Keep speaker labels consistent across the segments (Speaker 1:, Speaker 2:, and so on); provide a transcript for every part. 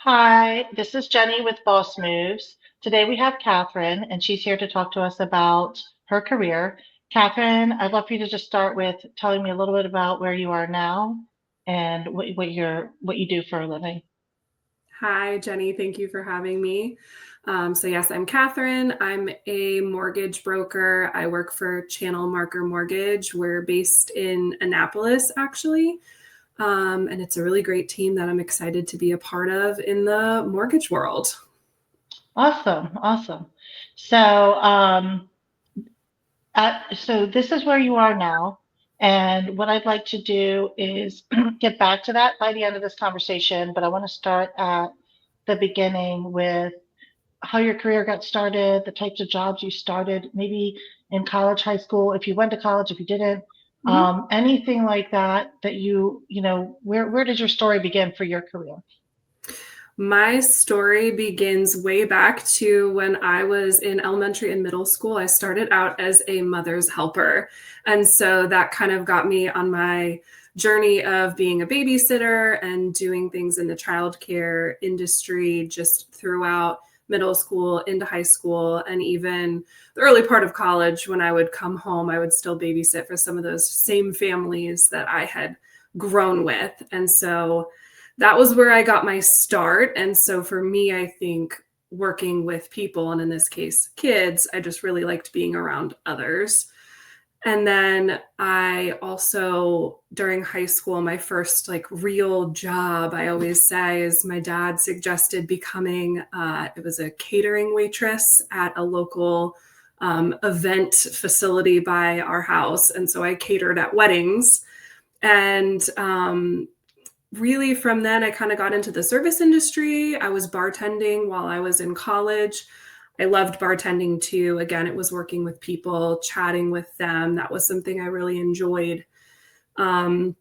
Speaker 1: Hi, this is Jenny with Boss Moves. Today we have Catherine, and she's here to talk to us about her career. Catherine, I'd love for you to just start with telling me a little bit about where you are now and what you do for a living.
Speaker 2: Hi, Jenny. Thank you for having me. Yes, I'm Catherine. I'm a mortgage broker. I work for Channel Marker Mortgage. We're based in Annapolis, actually. And it's a really great team that I'm excited to be a part of in the mortgage world.
Speaker 1: Awesome, awesome. So, so this is where you are now, and what I'd like to do is get back to that by the end of this conversation, but I want to start at the beginning with how your career got started, the types of jobs you started, maybe in college, high school, if you went to college, if you didn't,
Speaker 2: Mhm.
Speaker 1: anything like that that where did your story begin for your career?
Speaker 2: My story begins way back to when I was in elementary and middle school. I started out as a mother's helper. And so that kind of got me on my journey of being a babysitter and doing things in the childcare industry just throughout middle school into high school and even the early part of college. When I would come home, I would still babysit for some of those same families that I had grown with. And so that was where I got my start. And so for me, I think working with people, and in this case, kids, I just really liked being around others. And then I also, during high school, my first like real job, I always say, is my dad suggested becoming, it was a catering waitress at a local event facility by our house. And so I catered at weddings. And really from then I kind of got into the service industry. I was bartending while I was in college. I loved bartending too. Again, it was working with people, chatting with them. That was something I really enjoyed. Um,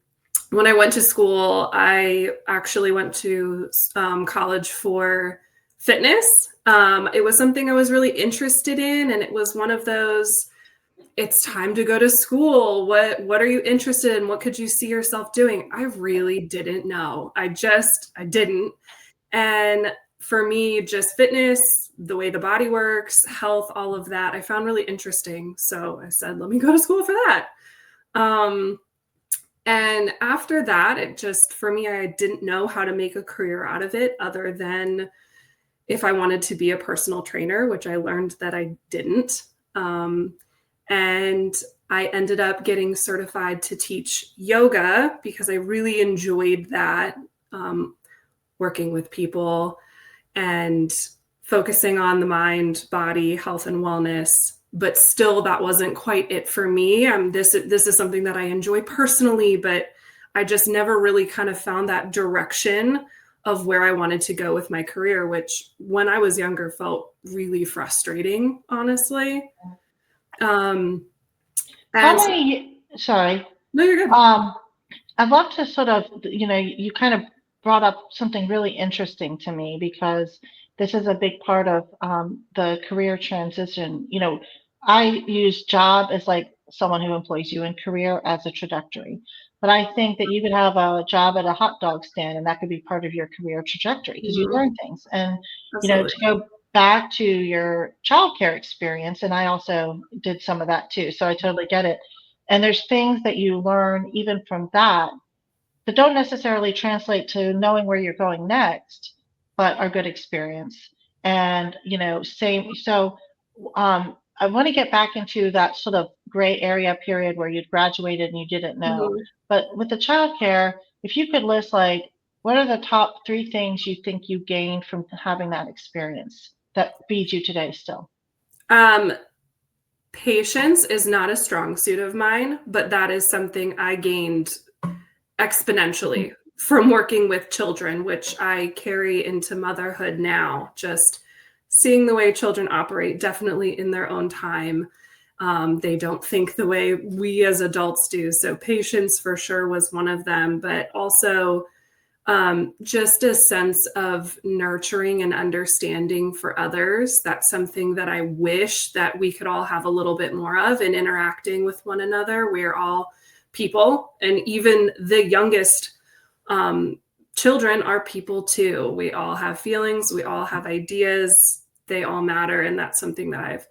Speaker 2: when I went to school, I actually went to college for fitness. It was something I was really interested in, and it was one of those, it's time to go to school. What are you interested in? What could you see yourself doing? I really didn't know. I didn't. And for me, just fitness, the way the body works, health, all of that, I found really interesting. So I said, let me go to school for that. Um, and after that, it just, for me, I didn't know how to make a career out of it other than if I wanted to be a personal trainer, which I learned that I didn't. And I ended up getting certified to teach yoga because I really enjoyed that, um, working with people and focusing on the mind, body, health, and wellness. But still, that wasn't quite it for me. This is something that I enjoy personally, but I just never really kind of found that direction of where I wanted to go with my career, which when I was younger felt really frustrating, honestly. Um,
Speaker 1: How
Speaker 2: and
Speaker 1: sorry,
Speaker 2: no, you're good.
Speaker 1: um, I'd love to sort of, you kind of brought up something really interesting to me because this is a big part of the career transition. I use job as like someone who employs you and career as a trajectory. But I think that you could have a job at a hot dog stand and that could be part of your career trajectory because you
Speaker 2: Mhm.
Speaker 1: learn things. And,
Speaker 2: Absolutely.
Speaker 1: to go back to your childcare experience, and I also did some of that too. So I totally get it. And there's things that you learn even from that don't necessarily translate to knowing where you're going next, but are good experience. And, same. So, I want to get back into that sort of gray area period where you'd graduated and you didn't know.
Speaker 2: Mhm.
Speaker 1: But with the childcare, if you could list like, what are the top three things you think you gained from having that experience that feeds you today still?
Speaker 2: Um, Patience is not a strong suit of mine, but that is something I gained exponentially from working with children, which I carry into motherhood now. Just seeing the way children operate, definitely in their own time. They don't think the way we as adults do. So, patience for sure was one of them, but also just a sense of nurturing and understanding for others. That's something that I wish that we could all have a little bit more of in interacting with one another. We're all people, and even the youngest um, children are people too. We all have feelings, we all have ideas, they all matter. And that's something that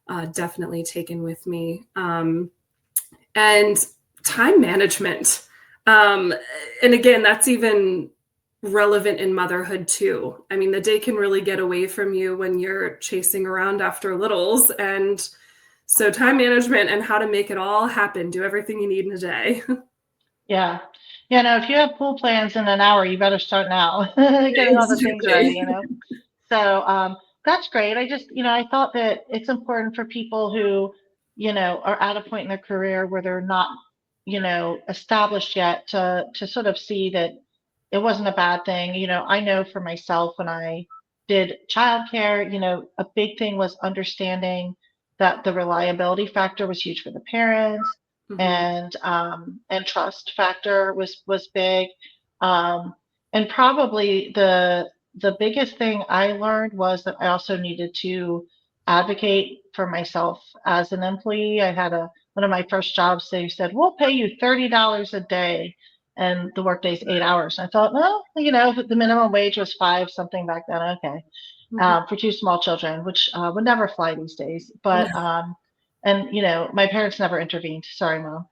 Speaker 2: I've definitely taken with me. And time management. And again, that's even relevant in motherhood too. I mean, the day can really get away from you when you're chasing around after littles. And so, time management and how to make it all happen, do everything you need in a day.
Speaker 1: Yeah. Yeah, no, if you have pool plans in an hour, you better start now, getting all the things ready,
Speaker 2: Exactly.
Speaker 1: you know? So that's great. I just, I thought that it's important for people who, are at a point in their career where they're not, established yet to sort of see that it wasn't a bad thing. I know for myself when I did childcare, a big thing was understanding that the reliability factor was huge for the parents,
Speaker 2: Mhm.
Speaker 1: and trust factor was big. Um, and probably the biggest thing I learned was that I also needed to advocate for myself as an employee. I had one of my first jobs, they said, we'll pay you $30 a day and the workday's 8 hours. And I thought, well, the minimum wage was five something back then. Okay,
Speaker 2: Mhm.
Speaker 1: for two small children, which would never fly these days. But and my parents never intervened. Sorry, mom.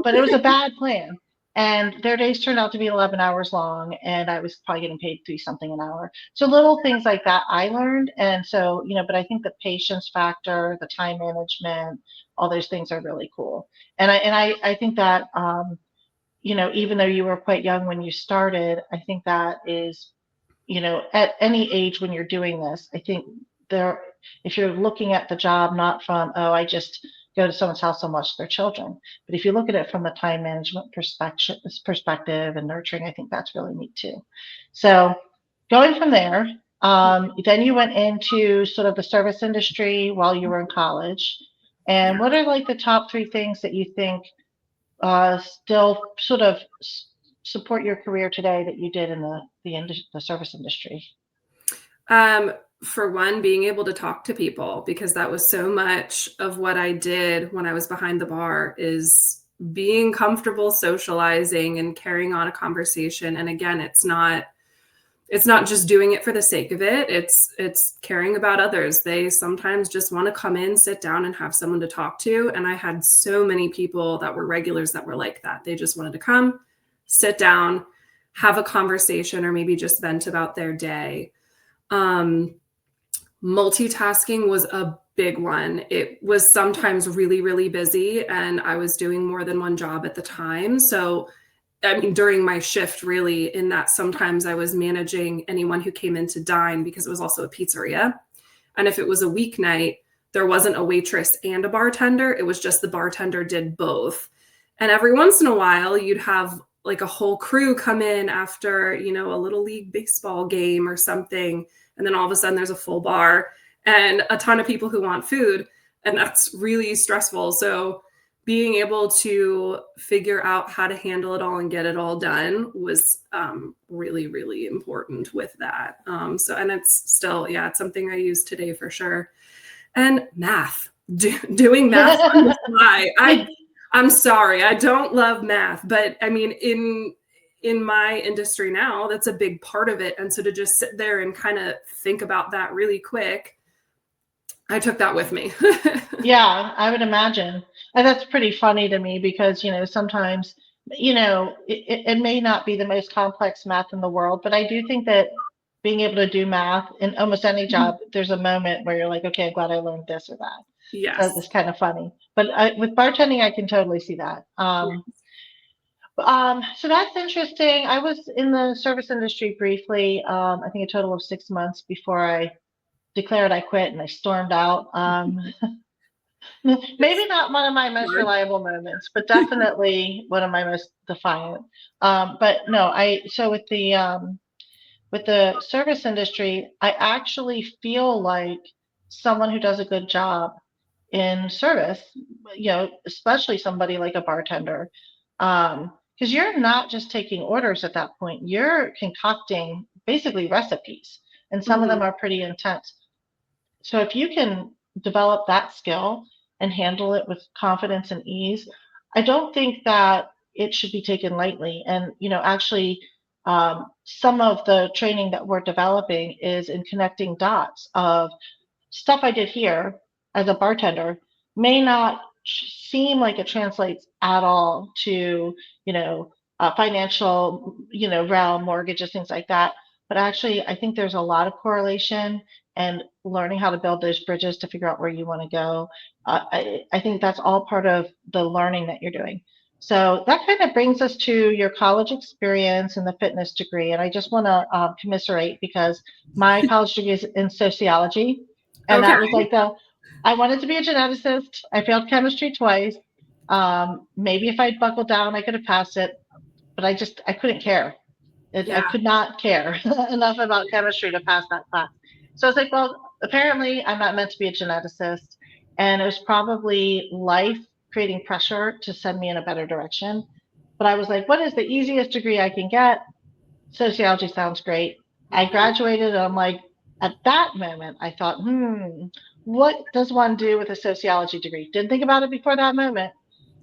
Speaker 1: But it was a bad plan. And their days turned out to be 11 hours long, and I was probably getting paid three something an hour. So little things like that I learned. And so, but I think the patience factor, the time management, all those things are really cool. And I think that even though you were quite young when you started, I think that is, at any age when you're doing this, I think there, if you're looking at the job not from, oh, I just go to someone's house and watch their children, but if you look at it from the time management perspective and nurturing, I think that's really neat too. So going from there, then you went into sort of the service industry while you were in college.
Speaker 2: Yeah.
Speaker 1: And what are like the top three things that you think still sort of support your career today that you did in the service industry?
Speaker 2: Um, for one, being able to talk to people, because that was so much of what I did when I was behind the bar, is being comfortable socializing and carrying on a conversation. And again, it's not just doing it for the sake of it. It's caring about others. They sometimes just want to come in, sit down, and have someone to talk to. And I had so many people that were regulars that were like that. They just wanted to come, sit down, have a conversation, or maybe just vent about their day. Um, Multitasking was a big one. It was sometimes really, really busy, and I was doing more than one job at the time. So, I mean, during my shift, really, in that sometimes I was managing anyone who came in to dine because it was also a pizzeria. And if it was a weeknight, there wasn't a waitress and a bartender. It was just the bartender did both. And every once in a while, you'd have like a whole crew come in after, a little league baseball game or something. And then all of a sudden there's a full bar and a ton of people who want food. And that's really stressful. So being able to figure out how to handle it all and get it all done was really, really important with that. And it's still, yeah, it's something I use today for sure. And math, doing math on the fly. I'm sorry, I don't love math, but I mean, in my industry now, that's a big part of it. And so to just sit there and kind of think about that really quick, I took that with me.
Speaker 1: Yeah, I would imagine. And that's pretty funny to me because, sometimes, it may not be the most complex math in the world, but I do think that being able to do math in almost any job, there's a moment where you're like, okay, I'm glad I learned this or that. So
Speaker 2: Yes.
Speaker 1: it's kind of funny. But with bartending, I can totally see that. So that's interesting. I was in the service industry briefly, I think a total of 6 months before I declared I quit and I stormed out. Maybe
Speaker 2: It's
Speaker 1: not one of my most
Speaker 2: hard.
Speaker 1: reliable moments, but definitely one of my most defiant. But no, so with the service industry, I actually feel like someone who does a good job in service, especially somebody like a bartender, because you're not just taking orders at that point, you're concocting basically recipes, and some of them
Speaker 2: Mhm.
Speaker 1: are pretty intense. So if you can develop that skill and handle it with confidence and ease, I don't think that it should be taken lightly. And, actually, some of the training that we're developing is in connecting dots of stuff I did here as a bartender may not seem like it translates at all to, financial, realm, mortgages, things like that. But actually, I think there's a lot of correlation and learning how to build those bridges to figure out where you want to go. I think that's all part of the learning that you're doing. So that kind of brings us to your college experience and the fitness degree. And I just want to commiserate because my college degree is in sociology. And
Speaker 2: Okay.
Speaker 1: that was like I wanted to be a geneticist. I failed chemistry twice. Maybe if I'd buckled down, I could have passed it, but I couldn't care. I
Speaker 2: Yeah.
Speaker 1: could not care enough about chemistry to pass that class. So I was like, well, apparently I'm not meant to be a geneticist. And it was probably life creating pressure to send me in a better direction. But I was like, what is the easiest degree I can get? Sociology sounds great. I
Speaker 2: Mhm.
Speaker 1: graduated and I'm like, at that moment, I thought, what does one do with a sociology degree? Didn't think about it before that moment.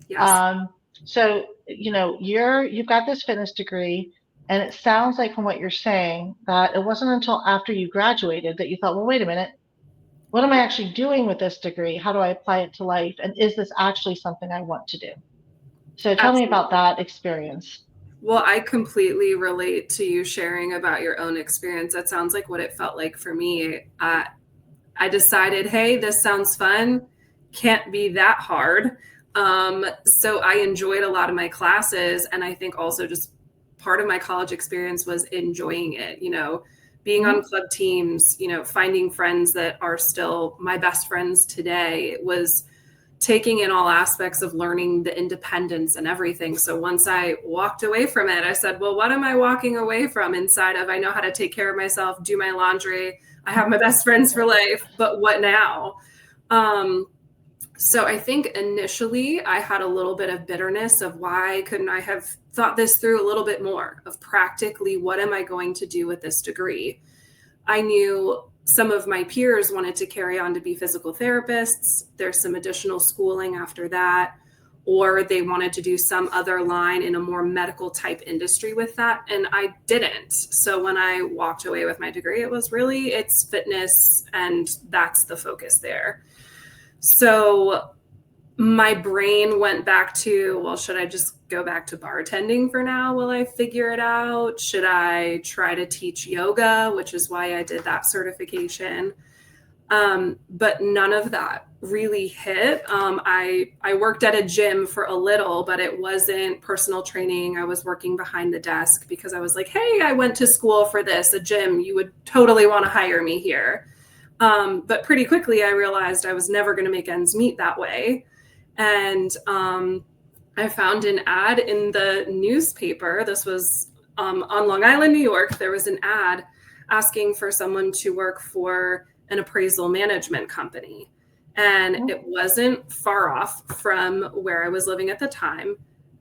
Speaker 2: Yes.
Speaker 1: Um, so, you've got this fitness degree, and it sounds like from what you're saying that it wasn't until after you graduated that you thought, well, wait a minute, what am I actually doing with this degree? How do I apply it to life? And is this actually something I want to do? So tell me about
Speaker 2: Absolutely.
Speaker 1: that experience.
Speaker 2: Well, I completely relate to you sharing about your own experience. That sounds like what it felt like for me. I decided, hey, this sounds fun. Can't be that hard. So I enjoyed a lot of my classes. And I think also just part of my college experience was enjoying it, being on
Speaker 1: Mhm.
Speaker 2: club teams, finding friends that are still my best friends today. It was taking in all aspects of learning the independence and everything. So once I walked away from it, I said, well, what am I walking away from inside of? I know how to take care of myself, do my laundry. I have my best friends for life, but what now? Um, so I think initially I had a little bit of bitterness of why couldn't I have thought this through a little bit more of practically what am I going to do with this degree? I knew some of my peers wanted to carry on to be physical therapists. There's some additional schooling after that, or they wanted to do some other line in a more medical type industry with that. And I didn't. So when I walked away with my degree, it's fitness and that's the focus there. So my brain went back to, well, should I just go back to bartending for now while I figure it out? Should I try to teach yoga, which is why I did that certification? But none of that really hit. I worked at a gym for a little, but it wasn't personal training. I was working behind the desk because I was like, hey, I went to school for this, a gym. You would totally want to hire me here. But pretty quickly, I realized I was never going to make ends meet that way. And I found an ad in the newspaper. This was on Long Island, New York. There was an ad asking for someone to work for an appraisal management company. And it wasn't far off from where I was living at the time.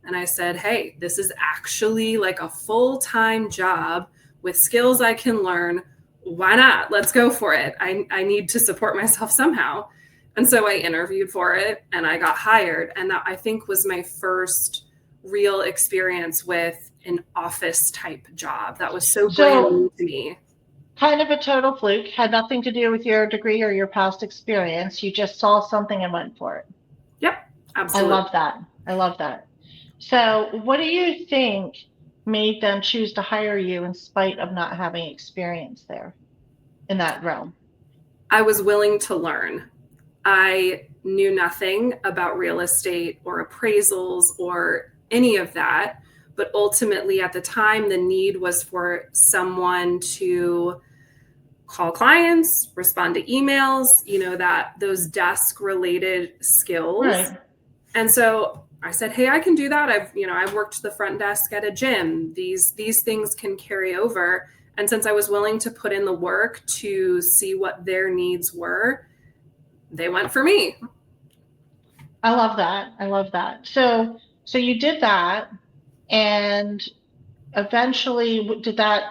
Speaker 2: And I said, hey, this is actually like a full-time job with skills I can learn. Why not? Let's go for it. I need to support myself somehow. And so I interviewed for it and I got hired. And that I think was my first real experience with an office type job. That was so brand
Speaker 1: So
Speaker 2: new to me.
Speaker 1: kind of a total fluke, had nothing to do with your degree or your past experience. You just saw something and went for it.
Speaker 2: Yep,
Speaker 1: I
Speaker 2: absolutely.
Speaker 1: love that. I love that. So, what do you think made them choose to hire you in spite of not having experience there in that realm?
Speaker 2: I was willing to learn. I knew nothing about real estate or appraisals or any of that. But ultimately, at the time, the need was for someone to call clients, respond to emails, that those desk related skills.
Speaker 1: Right.
Speaker 2: And so I said, hey, I can do that. I've worked the front desk at a gym. These things can carry over. And since I was willing to put in the work to see what their needs were, they went for me.
Speaker 1: I love that. I love that. So you did that, and eventually, did that?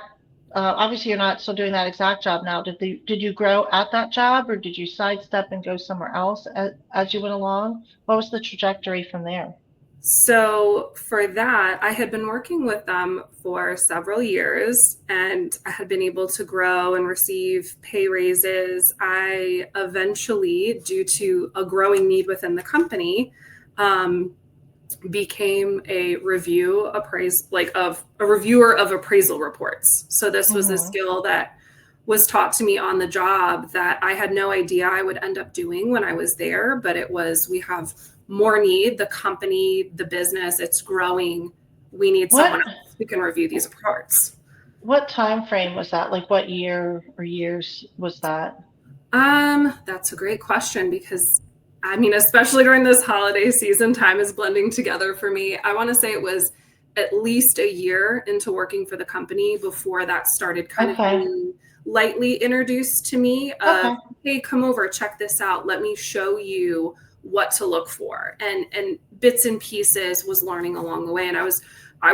Speaker 1: Obviously, you're not still doing that exact job now. Did you grow at that job, or did you sidestep and go somewhere else as you went along? What was the trajectory from there?
Speaker 2: So for that, I had been working with them for several years and I had been able to grow and receive pay raises. I eventually, due to a growing need within the company, um, became a reviewer of appraisal reports. So this was a
Speaker 1: Hmm.
Speaker 2: skill that was taught to me on the job that I had no idea I would end up doing when I was there, but it was, we have more need, the company, the business, it's growing. We need
Speaker 1: What
Speaker 2: someone else who can review these reports.
Speaker 1: what time frame was that? Like what year or years was that?
Speaker 2: That's a great question because I mean, especially during this holiday season, time is blending together for me. I want to say it was at least a year into working for the company before that started kind of
Speaker 1: Okay.
Speaker 2: being lightly introduced to me of,
Speaker 1: Okay.
Speaker 2: hey, come over, check this out. Let me show you what to look for. And bits and pieces was learning along the way. And I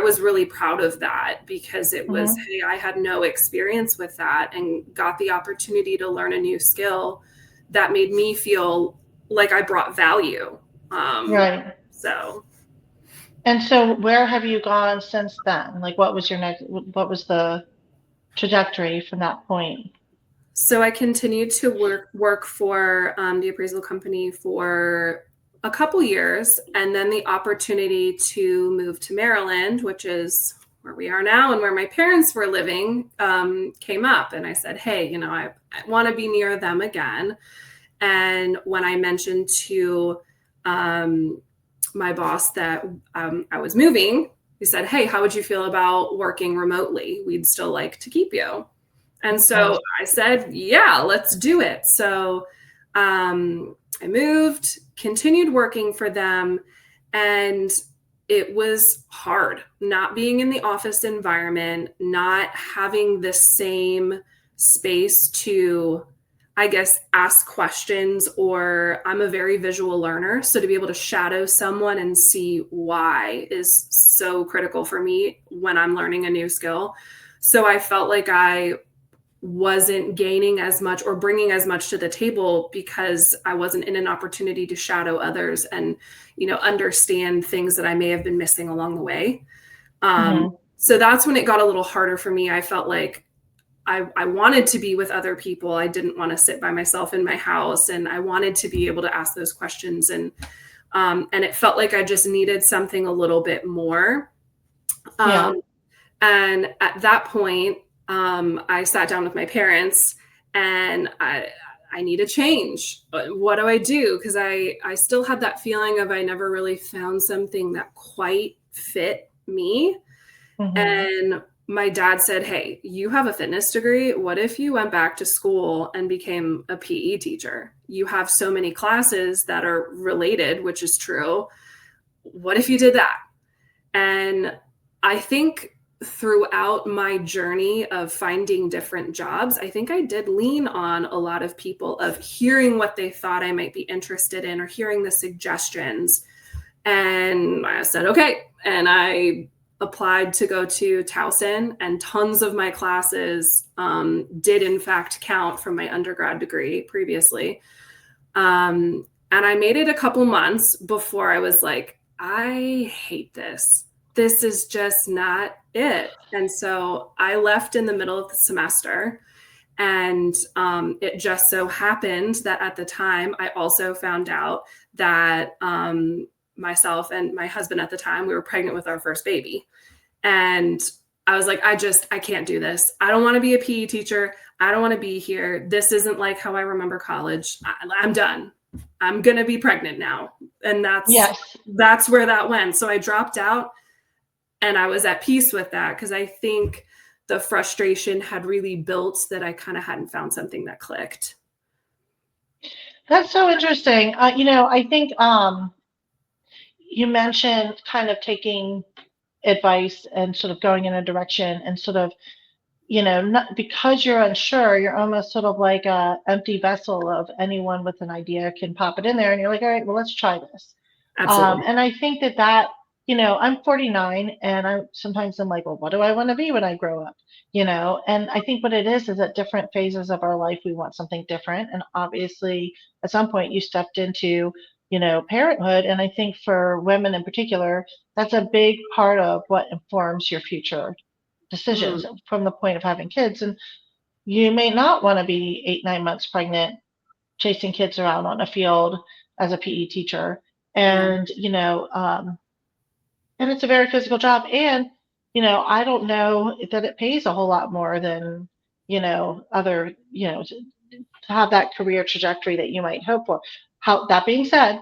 Speaker 2: was really proud of that because it was,
Speaker 1: Hmm.
Speaker 2: hey, I had no experience with that and got the opportunity to learn a new skill that made me feel like I brought value. Um,
Speaker 1: Right.
Speaker 2: so,
Speaker 1: And so where have you gone since then? Like what was the trajectory from that point?
Speaker 2: so I continued to work for the appraisal company for a couple years, and then the opportunity to move to Maryland, which is where we are now and where my parents were living, came up. And I said, hey, I want to be near them again. And when I mentioned to um, my boss that I was moving, he said, hey, how would you feel about working remotely? We'd still like to keep you. And
Speaker 1: Okay.
Speaker 2: so I said, yeah, let's do it. So I moved, continued working for them, and it was hard not being in the office environment, not having the same space to, I guess, ask questions, or I'm a very visual learner. So to be able to shadow someone and see why is so critical for me when I'm learning a new skill. So I felt like I wasn't gaining as much or bringing as much to the table because I wasn't in an opportunity to shadow others and, understand things that I may have been missing along the way.
Speaker 1: Hmm.
Speaker 2: So that's when it got a little harder for me. I felt like I wanted to be with other people. I didn't want to sit by myself in my house, and I wanted to be able to ask those questions. And it felt like I just needed something a little bit more.
Speaker 1: Yeah.
Speaker 2: Um, and at that point, I sat down with my parents and I need a change. What do I do? Because I still had that feeling of I never really found something that quite fit me.
Speaker 1: Hmm.
Speaker 2: And my dad said, hey, you have a fitness degree. What if you went back to school and became a PE teacher? You have so many classes that are related, which is true. What if you did that? And I think throughout my journey of finding different jobs, I think I did lean on a lot of people of hearing what they thought I might be interested in or hearing the suggestions. And I said, okay. And I applied to go to Towson, and tons of my classes did, in fact, count from my undergrad degree previously. And I made it a couple months before I was like, I hate this. This is just not it. And so I left in the middle of the semester. And it just so happened that at the time, I also found out that myself and my husband at the time, we were pregnant with our first baby. And I was like, I can't do this. I don't want to be a PE teacher. I don't want to be here. This isn't like how I remember college. I'm done. I'm going to be pregnant now. And
Speaker 1: Yes.
Speaker 2: that's where that went. So I dropped out and I was at peace with that because I think the frustration had really built that I kind of hadn't found something that clicked.
Speaker 1: That's so interesting. I think you mentioned kind of taking advice and sort of going in a direction and sort of, not because you're unsure, you're almost sort of like a empty vessel of anyone with an idea can pop it in there and you're like, all right, well, let's try this.
Speaker 2: Absolutely.
Speaker 1: And I think that, I'm 49 and I'm like, well, what do I want to be when I grow up? And I think what it is at different phases of our life, we want something different. And obviously, at some point, you stepped into parenthood. And I think for women in particular, that's a big part of what informs your future
Speaker 2: Mm,
Speaker 1: decisions from the point of having kids. And you may not want to be 8, 9 months pregnant, chasing kids around on a field as a PE teacher.
Speaker 2: yeah.
Speaker 1: And, and it's a very physical job. And, I don't know that it pays a whole lot more than, other, to have that career trajectory that you might hope for. How that being said,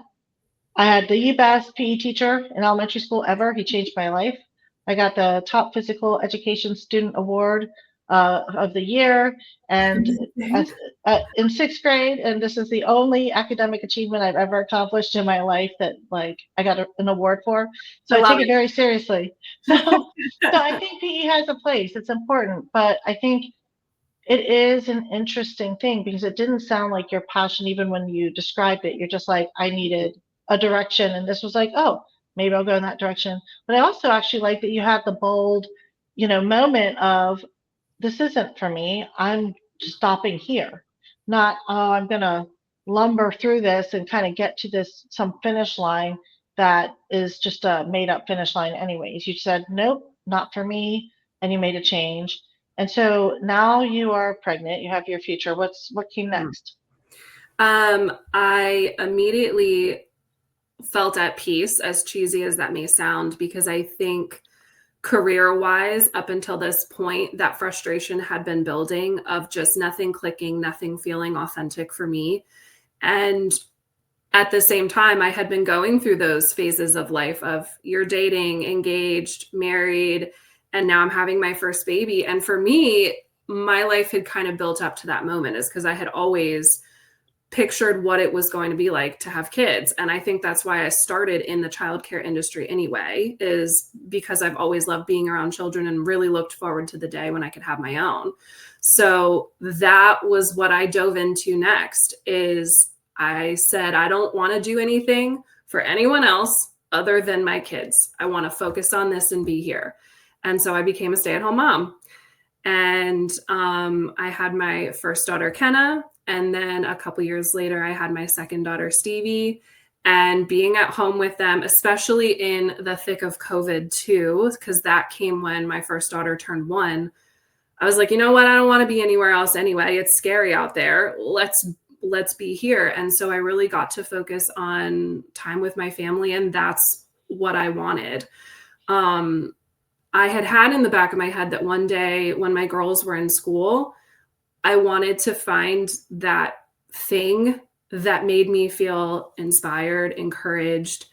Speaker 1: I had the best PE teacher in elementary school ever. He changed my life. I got the top physical education student award of the year, and
Speaker 2: Amazing.
Speaker 1: as, in 6th grade. And this is the only academic achievement I've ever accomplished in my life that like I got an award for. So
Speaker 2: I
Speaker 1: I
Speaker 2: love
Speaker 1: take it
Speaker 2: it.
Speaker 1: very seriously. So I think PE has a place. It's important, but I think it is an interesting thing because it didn't sound like your passion, even when you described it. You're just like, I needed a direction. And this was like, oh, maybe I'll go in that direction. But I also actually like that you had the bold, moment of this isn't for me. I'm stopping here. Not, oh, I'm going to lumber through this and kind of get to this, some finish line that is just a made up finish line, anyways. You said, nope, not for me. And you made a change. And so now you are pregnant, you have your future. What came
Speaker 2: Mm.
Speaker 1: next?
Speaker 2: I immediately felt at peace, as cheesy as that may sound, because I think career wise, up until this point, that frustration had been building of just nothing clicking, nothing feeling authentic for me. And at the same time, I had been going through those phases of life of you're dating, engaged, married, and now I'm having my first baby. And for me, my life had kind of built up to that moment is because I had always pictured what it was going to be like to have kids. And I think that's why I started in the childcare industry anyway, is because I've always loved being around children and really looked forward to the day when I could have my own. So that was what I dove into next is I said, I don't want to do anything for anyone else other than my kids. I want to focus on this and be here. And so I became a stay-at-home mom. And I had my first daughter, Kenna. And then a couple years later, I had my second daughter, Stevie. And being at home with them, especially in the thick of COVID too, because that came when my first daughter turned 1. I was like, you know what? I don't want to be anywhere else anyway. It's scary out there. Let's be here. And so I really got to focus on time with my family, and that's what I wanted. I had in the back of my head that one day when my girls were in school, I wanted to find that thing that made me feel inspired, encouraged,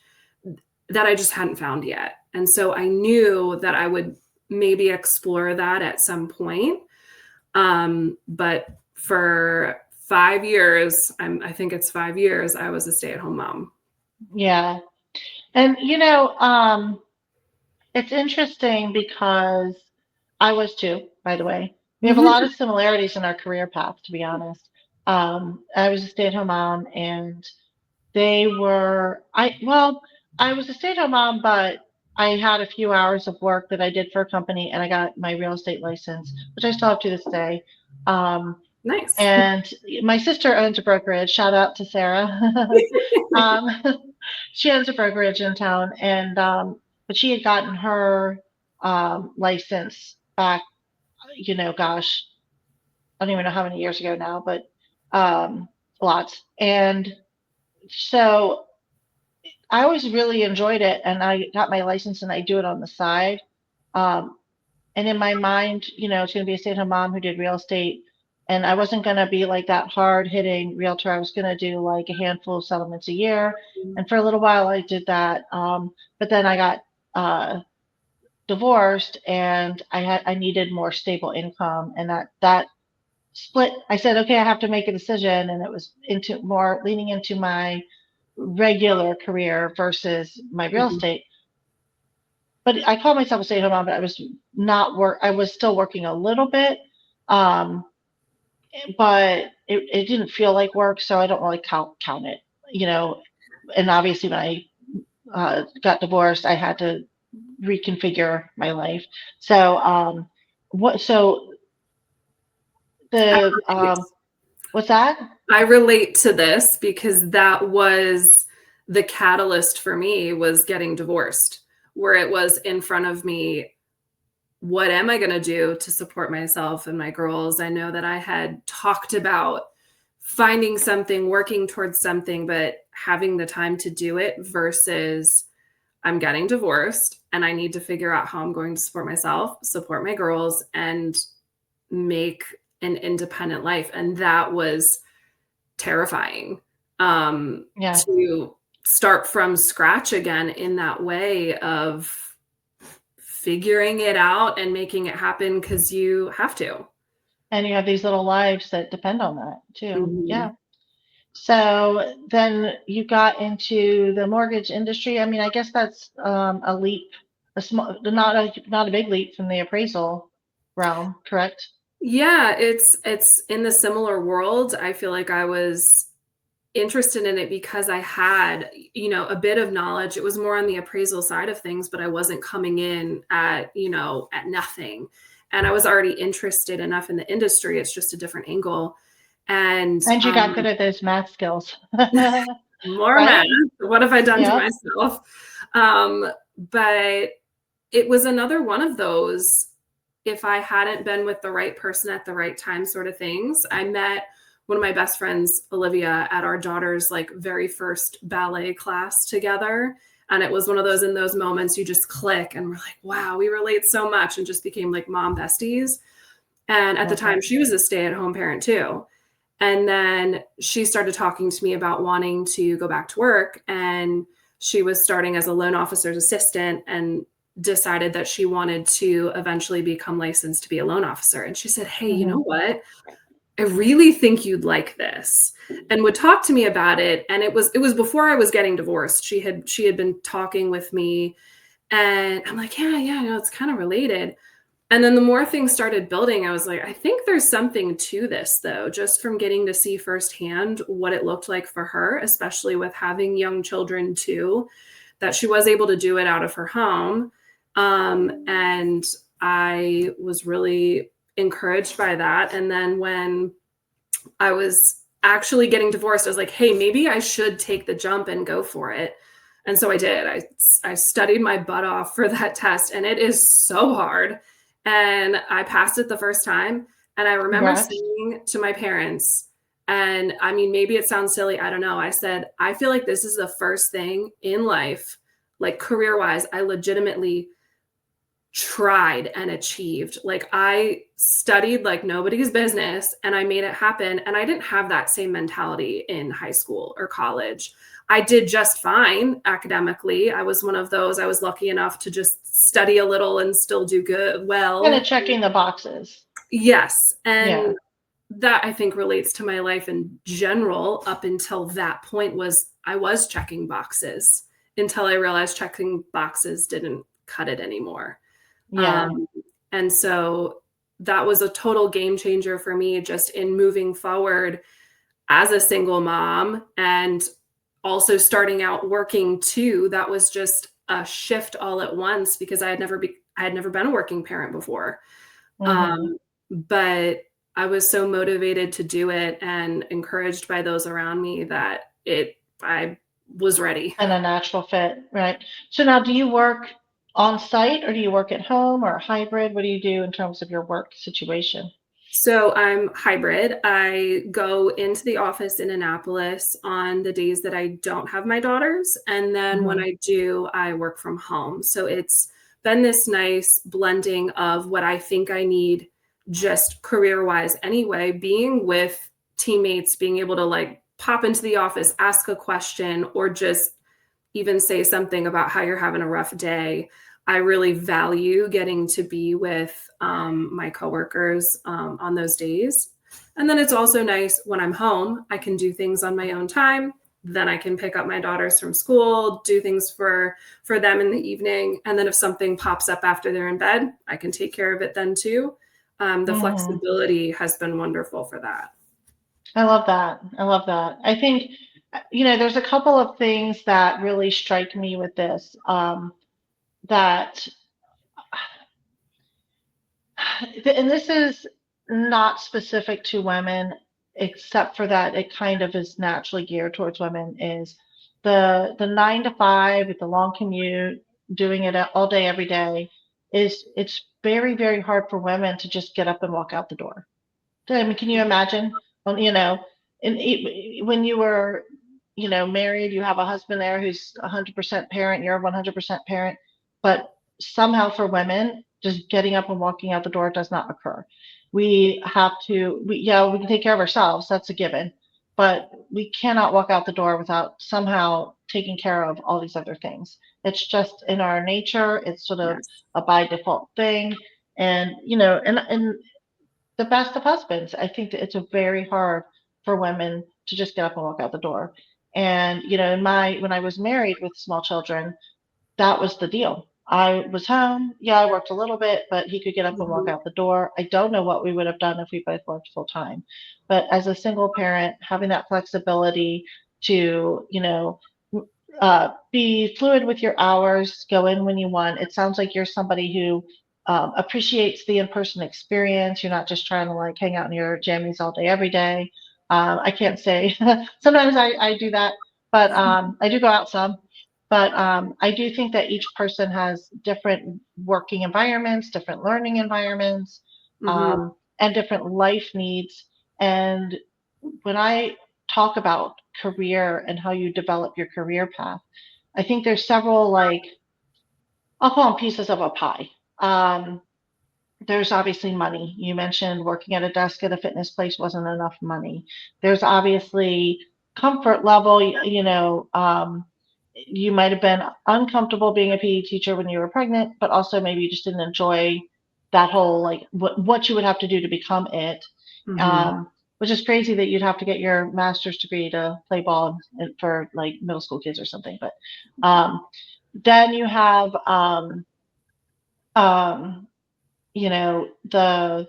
Speaker 2: that I just hadn't found yet. And so I knew that I would maybe explore that at some point. But for 5 years, I think it's 5 years, I was a stay-at-home mom.
Speaker 1: Yeah. And it's interesting because I was too, by the way. We have a lot of similarities in our career path, to be honest. I was a stay-at-home mom, and I was a stay-at-home mom, but I had a few hours of work that I did for a company, and I got my real estate license, which I still have to this day. Um,
Speaker 2: Nice.
Speaker 1: and my sister owns a brokerage. Shout out to Sarah. um, she owns a brokerage in town, and but she had gotten her license back. Gosh, I don't even know how many years ago now, but lots. And so I always really enjoyed it, and I got my license, and I do it on the side. Um, and in my mind, it's going to be a stay-at-home mom who did real estate, and I wasn't going to be like that hard-hitting realtor. I was going to do like a handful of settlements a year, and for a little while I did that. But then I got divorced, and I needed more stable income, and that split. I said, okay, I have to make a decision, and it was into more leaning into my regular career versus my real
Speaker 2: Mhm.
Speaker 1: estate. But I called myself a stay-at-home mom, but I was not work. I was still working a little bit, um, but it didn't feel like work, so I don't really count it, you know. And obviously, when I got divorced, I had to reconfigure my life. So, what? So
Speaker 2: I
Speaker 1: the
Speaker 2: relate.
Speaker 1: what's that?
Speaker 2: I relate to this because that was the catalyst for me was getting divorced, where it was in front of me, what am I going to do to support myself and my girls? I know that I had talked about finding something, working towards something, but having the time to do it versus I'm getting divorced and I need to figure out how I'm going to support myself, support my girls, and make an independent life. And that was terrifying,
Speaker 1: Yeah.
Speaker 2: to start from scratch again in that way of figuring it out and making it happen because you have to.
Speaker 1: And you have these little lives that depend on that too.
Speaker 2: Mhm.
Speaker 1: Yeah. So then you got into the mortgage industry. I mean, I guess that's a leap, not a big leap from the appraisal realm, correct?
Speaker 2: Yeah, it's in the similar world. I feel like I was interested in it because I had, a bit of knowledge. It was more on the appraisal side of things, but I wasn't coming in at nothing. And I was already interested enough in the industry. It's just a different angle. And
Speaker 1: And you got good at those math skills,
Speaker 2: more math.
Speaker 1: right?
Speaker 2: What have I done to
Speaker 1: Yep.
Speaker 2: myself? But it was another one of those, if I hadn't been with the right person at the right time sort of things. I met one of my best friends, Olivia, at our daughter's like very first ballet class together. And it was one of those, in those moments you just click and we're like, wow, we relate so much, and just became like mom besties. And at the
Speaker 1: Love
Speaker 2: time
Speaker 1: that.
Speaker 2: she was a stay-at-home parent too. And then she started talking to me about wanting to go back to work. And she was starting as a loan officer's assistant and decided that she wanted to eventually become licensed to be a loan officer. And she said, hey, you know
Speaker 1: Hmm.
Speaker 2: what? I really think you'd like this, and would talk to me about it. And it was before I was getting divorced. She had been talking with me, and I'm like, yeah, it's kind of related. And then the more things started building, I was like, I think there's something to this, though, just from getting to see firsthand what it looked like for her, especially with having young children too, that she was able to do it out of her home. And I was really encouraged by that. And then when I was actually getting divorced, I was like, hey, maybe I should take the jump and go for it. And so I did. I studied my butt off for that test, and it is so hard. And I passed it the first time. And I remember
Speaker 1: Congrats.
Speaker 2: saying to my parents, and I mean, maybe it sounds silly, I don't know. I said, I feel like this is the first thing in life, like career wise, I legitimately tried and achieved. Like I studied like nobody's business and I made it happen. And I didn't have that same mentality in high school or college. I did just fine academically. I was one of those, I was lucky enough to just study a little and still do good.
Speaker 1: Kind of
Speaker 2: Well,
Speaker 1: checking the boxes.
Speaker 2: yes.
Speaker 1: Yeah.
Speaker 2: And that I think relates to my life in general. Up until that point was I was checking boxes until I realized checking boxes didn't cut it anymore.
Speaker 1: Yeah.
Speaker 2: Um, and so that was a total game changer for me, just in moving forward as a single mom and also starting out working too. That was just a shift all at once because I had never been a working parent before.
Speaker 1: Hmm.
Speaker 2: But I was so motivated to do it and encouraged by those around me that I was ready.
Speaker 1: And a natural fit, right? So now, do you work on site or do you work at home or hybrid? What do you do in terms of your work situation?
Speaker 2: So I'm hybrid. I go into the office in Annapolis on the days that I don't have my daughters. And then when
Speaker 1: Hmm.
Speaker 2: I do, I work from home. So it's been this nice blending of what I think I need just career wise anyway, being with teammates, being able to like pop into the office, ask a question, or just even say something about how you're having a rough day. I really value getting to be with my coworkers on those days. And then it's also nice when I'm home, I can do things on my own time. Then I can pick up my daughters from school, do things for them in the evening. And then if something pops up after they're in bed, I can take care of it then too. The
Speaker 1: Hmm.
Speaker 2: flexibility has been wonderful for that.
Speaker 1: I love that. I love that. I think, there's a couple of things that really strike me with this. That, and this is not specific to women, except for that it kind of is naturally geared towards women, is the 9 to 5 with the long commute, doing it all day, every day, it's very, very hard for women to just get up and walk out the door. I mean, can you imagine? You know, when you were, married, you have a husband there who's 100% parent, you're 100% parent, but somehow for women, just getting up and walking out the door does not occur. We have to, yeah, we can take care of ourselves, that's a given, but we cannot walk out the door without somehow taking care of all these other things. It's just in our nature, it's sort of
Speaker 2: Yes.
Speaker 1: a by default thing. And, and the best of husbands. I think that it's a very hard for women to just get up and walk out the door. And in my when I was married with small children, that was the deal. I was home. Yeah, I worked a little bit, but he could get up and walk
Speaker 2: Mhm.
Speaker 1: out the door. I don't know what we would have done if we both worked full time. But as a single parent, having that flexibility to, be fluid with your hours, go in when you want. It sounds like you're somebody who appreciates the in-person experience. You're not just trying to like hang out in your jammies all day, every day. I can't say sometimes I do that, but I do go out some. But I do think that each person has different working environments, different learning environments,
Speaker 2: Mhm.
Speaker 1: and different life needs. And when I talk about career and how you develop your career path, I think there's several, like, I'll call them pieces of a pie. Um, there's obviously money. You mentioned working at a desk at a fitness place wasn't enough money. There's obviously comfort level. You might have been uncomfortable being a PE teacher when you were pregnant, but also maybe you just didn't enjoy that whole, like, what you would have to do to become it.
Speaker 2: Mhm.
Speaker 1: Which is crazy that you'd have to get your master's degree to play ball for like middle school kids or something. But then you have um, the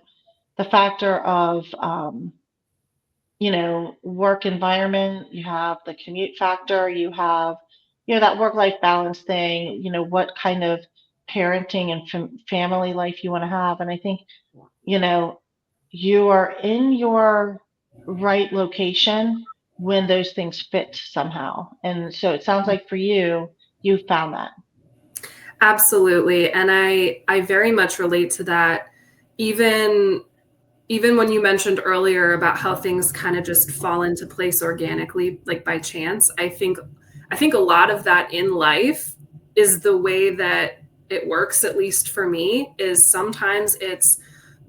Speaker 1: factor of work environment. You have the commute factor. You have that work life balance thing. What kind of parenting and family life you want to have. And I think you know you are in your right location when those things fit somehow. And so it sounds like for you, you found that.
Speaker 2: Absolutely. And I very much relate to that. Even even when you mentioned earlier about how things kind of just fall into place organically, like by chance, I think a lot of that in life is the way that it works, at least for me, is sometimes it's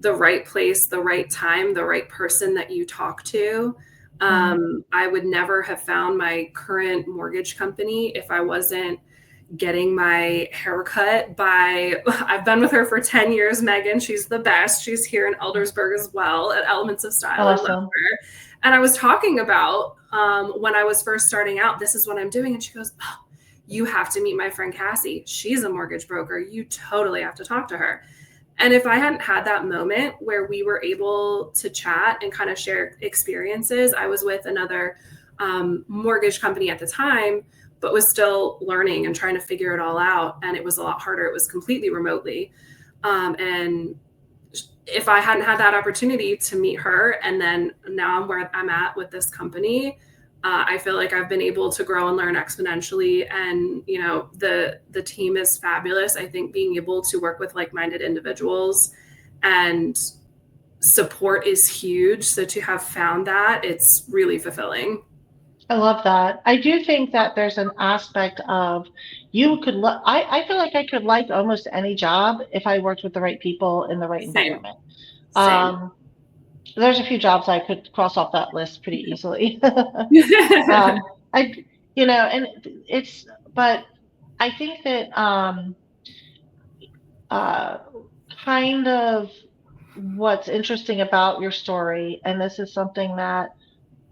Speaker 2: the right place, the right time, the right person that you talk to.
Speaker 1: Mm.
Speaker 2: I would never have found my current mortgage company if I wasn't getting my haircut by I've been with her for 10 years, Megan. She's the best. She's here in Eldersburg as well at Elements of Style. I love
Speaker 1: Awesome.
Speaker 2: her. And I was talking about when I was first starting out, this is what I'm doing. And she goes, oh, you have to meet my friend Cassie. She's a mortgage broker. You totally have to talk to her. And if I hadn't had that moment where we were able to chat and kind of share experiences, I was with another mortgage company at the time, but was still learning and trying to figure it all out. And it was a lot harder. It was completely remotely. And if I hadn't had that opportunity to meet her, and then now I'm where I'm at with this company, I feel like I've been able to grow and learn exponentially. And the team is fabulous. I think being able to work with like-minded individuals and support is huge. So to have found that, it's really fulfilling.
Speaker 1: I love that. I do think that there's an aspect of you could I feel like I could like almost any job if I worked with the right people in the right
Speaker 2: Same,
Speaker 1: environment.
Speaker 2: same.
Speaker 1: Um, there's a few jobs I could cross off that list pretty easily. I, and but I think that uh, kind of what's interesting about your story, and this is something that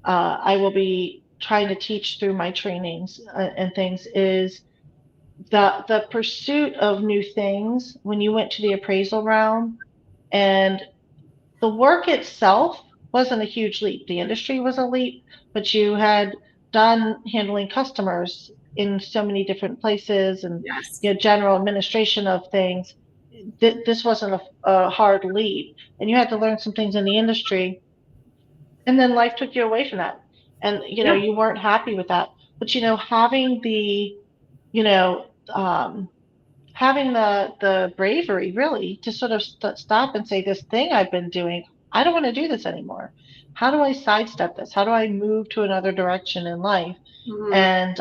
Speaker 1: I will be trying to teach through my trainings and things, is the pursuit of new things when you went to the appraisal round. And the work itself wasn't a huge leap. The industry was a leap, but you had done handling customers in so many different places and
Speaker 2: Yes.
Speaker 1: general administration of things. This wasn't a hard leap, and you had to learn some things in the industry, and then life took you away from that, and
Speaker 2: Yeah.
Speaker 1: you weren't happy with that. but having the, you know, having the bravery really to sort of stop and say, this thing I've been doing, I don't want to do this anymore. How do I sidestep this? How do I move to another direction in life?
Speaker 2: Mhm.
Speaker 1: And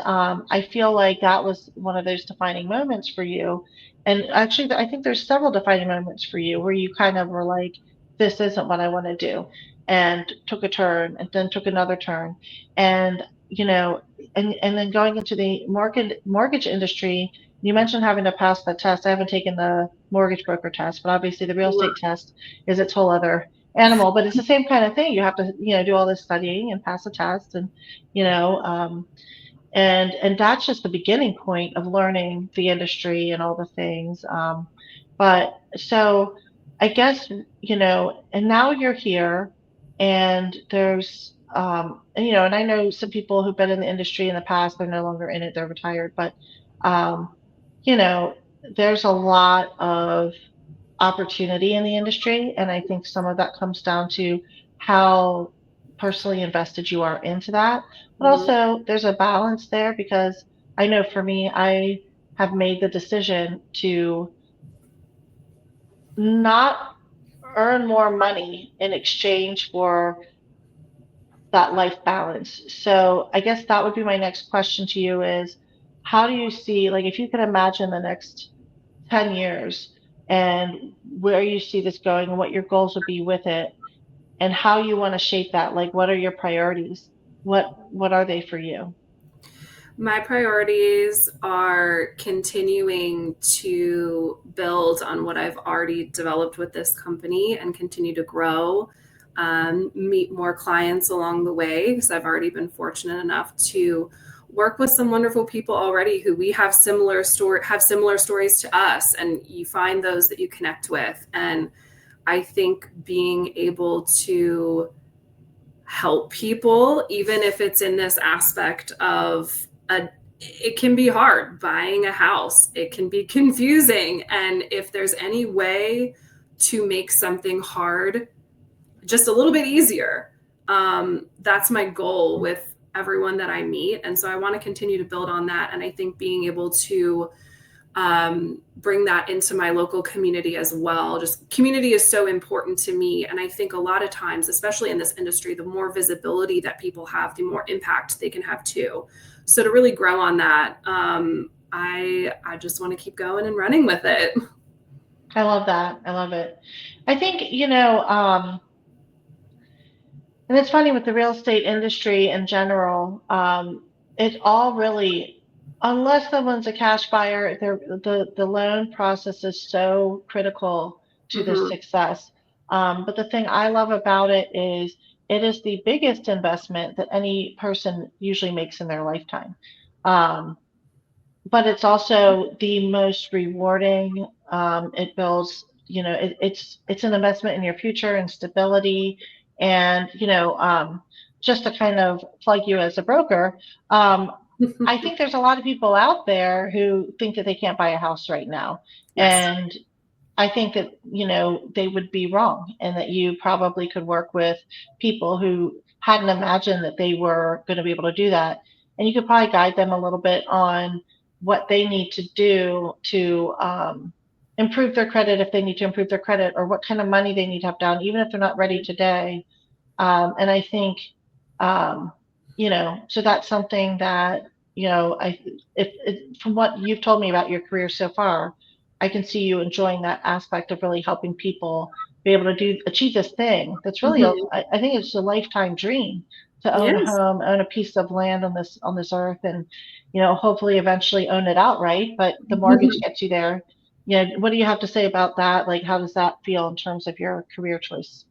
Speaker 1: I feel like that was one of those defining moments for you. And actually, I think there's several defining moments for you where you kind of were like, this isn't what I want to do, and took a turn and then took another turn. And, and then going into the mortgage industry, you mentioned having to pass the test. I haven't taken the mortgage broker test, but obviously the real estate test is its whole other animal. But it's the same kind of thing. You have to, do all this studying and pass a test, and you know, and that's just the beginning point of learning the industry and all the things. But so I guess, and now you're here, and there's, and I know some people who've been in the industry in the past, they're no longer in it, they're retired, but, um, you know, there's a lot of opportunity in the industry. And I think some of that comes down to how personally invested you are into that. But
Speaker 2: Mhm.
Speaker 1: also, there's a balance there because I know for me, I have made the decision to not earn more money in exchange for that life balance. So I guess that would be my next question to you is, how do you see, like, if you could imagine the next 10 years and where you see this going and what your goals would be with it and how you want to shape that, like, what are your priorities? What are they for you?
Speaker 2: My priorities are continuing to build on what I've already developed with this company and continue to grow, meet more clients along the way, because I've already been fortunate enough to work with some wonderful people already who we have have similar stories to us, and you find those that you connect with. And I think being able to help people, even if it's in this aspect of it can be hard buying a house, it can be confusing. And if there's any way to make something hard just a little bit easier, that's my goal with everyone that I meet. And so I want to continue to build on that. And I think being able to bring that into my local community as well. Just community is so important to me. And I think a lot of times, especially in this industry, the more visibility that people have, the more impact they can have too. So to really grow on that, I just want to keep going and running with it.
Speaker 1: I love that. I love it. I think, and it's funny with the real estate industry in general, it all really, unless someone's a cash buyer, the loan process is so critical to the
Speaker 2: Mm-hmm.
Speaker 1: success. But the thing I love about it is the biggest investment that any person usually makes in their lifetime. Um, but it's also the most rewarding. It builds, it's an investment in your future and stability. And, just to kind of plug you as a broker, I think there's a lot of people out there who think that they can't buy a house right now.
Speaker 2: Yes.
Speaker 1: And I think that, they would be wrong, and that you probably could work with people who hadn't imagined that they were going to be able to do that. And you could probably guide them a little bit on what they need to do to improve their credit if they need to improve their credit, or what kind of money they need to have down, even if they're not ready today. And I think, um, so that's something that, from what you've told me about your career so far, I can see you enjoying that aspect of really helping people be able to achieve this thing. That's really,
Speaker 2: Mm-hmm.
Speaker 1: I think it's a lifetime dream to own a
Speaker 2: Yes.
Speaker 1: home, own a piece of land on this earth, and, hopefully eventually own it outright. But the mortgage gets you there. What do you have to say about that? Like, how does that feel in terms of your career choice?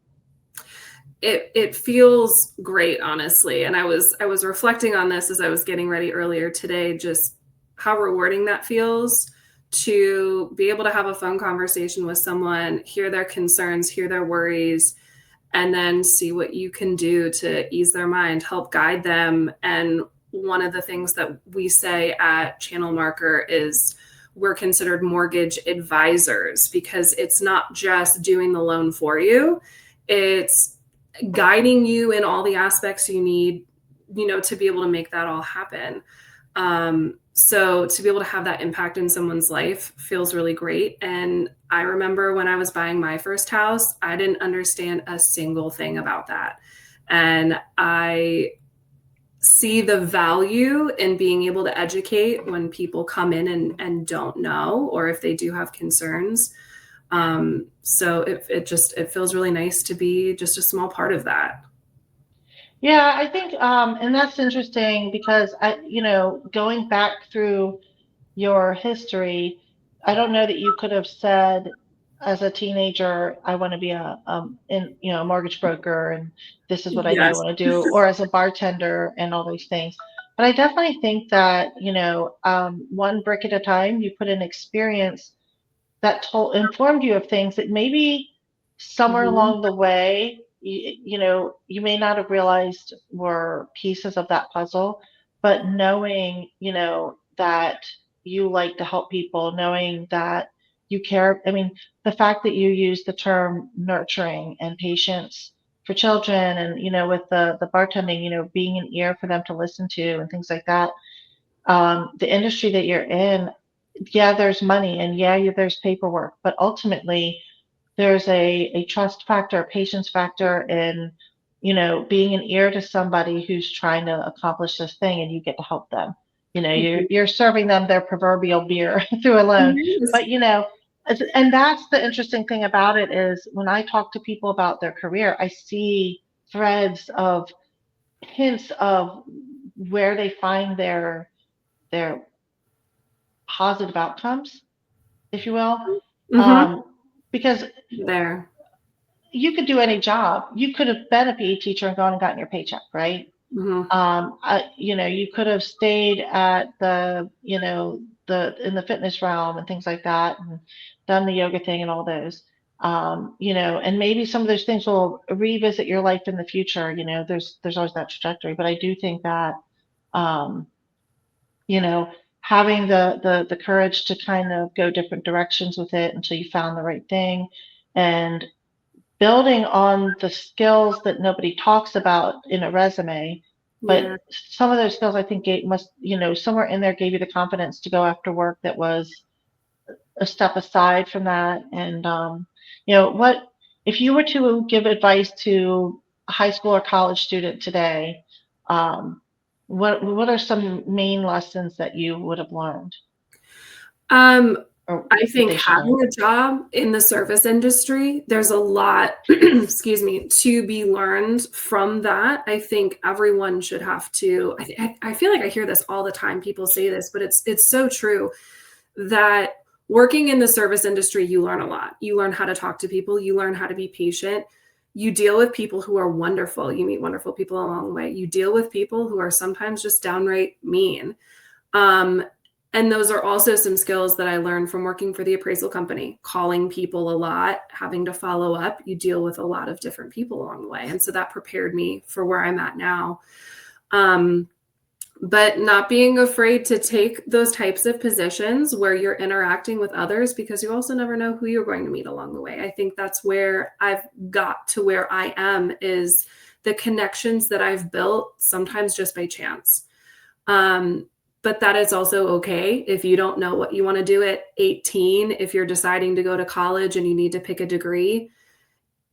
Speaker 2: It feels great, honestly. And I was reflecting on this as I was getting ready earlier today, just how rewarding that feels to be able to have a phone conversation with someone, hear their concerns, hear their worries, and then see what you can do to ease their mind, help guide them. And one of the things that we say at Channel Marker is we're considered mortgage advisors, because it's not just doing the loan for you, it's guiding you in all the aspects you need to be able to make that all happen. So to be able to have that impact in someone's life feels really great. And I remember when I was buying my first house, I didn't understand a single thing about that. And I see the value in being able to educate when people come in and don't know, or if they do have concerns. So it feels really nice to be just a small part of that.
Speaker 1: Yeah, I think, and that's interesting because going back through your history, I don't know that you could have said as a teenager, I want to be a mortgage broker and this is what I know I
Speaker 2: Yes.
Speaker 1: want to do, or as a bartender and all these things. But I definitely think that, one brick at a time, you put an experience that informed you of things that maybe somewhere
Speaker 2: Mhm.
Speaker 1: along the way, you may not have realized were pieces of that puzzle, but knowing, that you like to help people, knowing that you care. I mean, the fact that you use the term nurturing and patience for children and, with the bartending, being an ear for them to listen to and things like that. The industry that you're in, yeah, there's money and yeah, there's paperwork, but ultimately there's a trust factor, a patience factor in, being an ear to somebody who's trying to accomplish this thing and you get to help them. You're serving them their proverbial beer through a loan.
Speaker 2: Yes.
Speaker 1: But and that's the interesting thing about it is when I talk to people about their career, I see threads of hints of where they find their positive outcomes, if you will.
Speaker 2: Mhm.
Speaker 1: Um, because
Speaker 2: There.
Speaker 1: you could do any job. You could have been a PE teacher and gone and gotten your paycheck, right?
Speaker 2: Mhm.
Speaker 1: You could have stayed at the in the fitness realm and things like that, and done the yoga thing and all those. And maybe some of those things will revisit your life in the future. There's always that trajectory, but I do think that um, you know, having the courage to kind of go different directions with it until you found the right thing, and building on the skills that nobody talks about in a resume,
Speaker 2: Yeah.
Speaker 1: but some of those skills I think somewhere in there gave you the confidence to go after work that was a step aside from that. And what if you were to give advice to a high school or college student today? Um, what are some main lessons that you would have learned
Speaker 2: Um,
Speaker 1: or
Speaker 2: I
Speaker 1: that
Speaker 2: think
Speaker 1: they should learn?
Speaker 2: having a job in the service industry, there's a lot, excuse me, to be learned from that. I think everyone should have to. I feel like I hear this all the time. People say this, but it's so true that working in the service industry, you learn a lot. You learn how to talk to people. You learn how to be patient. You deal with people who are wonderful. You meet wonderful people along the way. You deal with people who are sometimes just downright mean. Um, and those are also some skills that I learned from working for the appraisal company, calling people a lot, having to follow up. You deal with a lot of different people along the way. And so that prepared me for where I'm at now. Um, but not being afraid to take those types of positions where you're interacting with others because you also never know who you're going to meet along the way. I think that's where I've got to where I am is the connections that I've built sometimes just by chance. Um, but that is also okay if you don't know what you want to do at 18, if you're deciding to go to college and you need to pick a degree,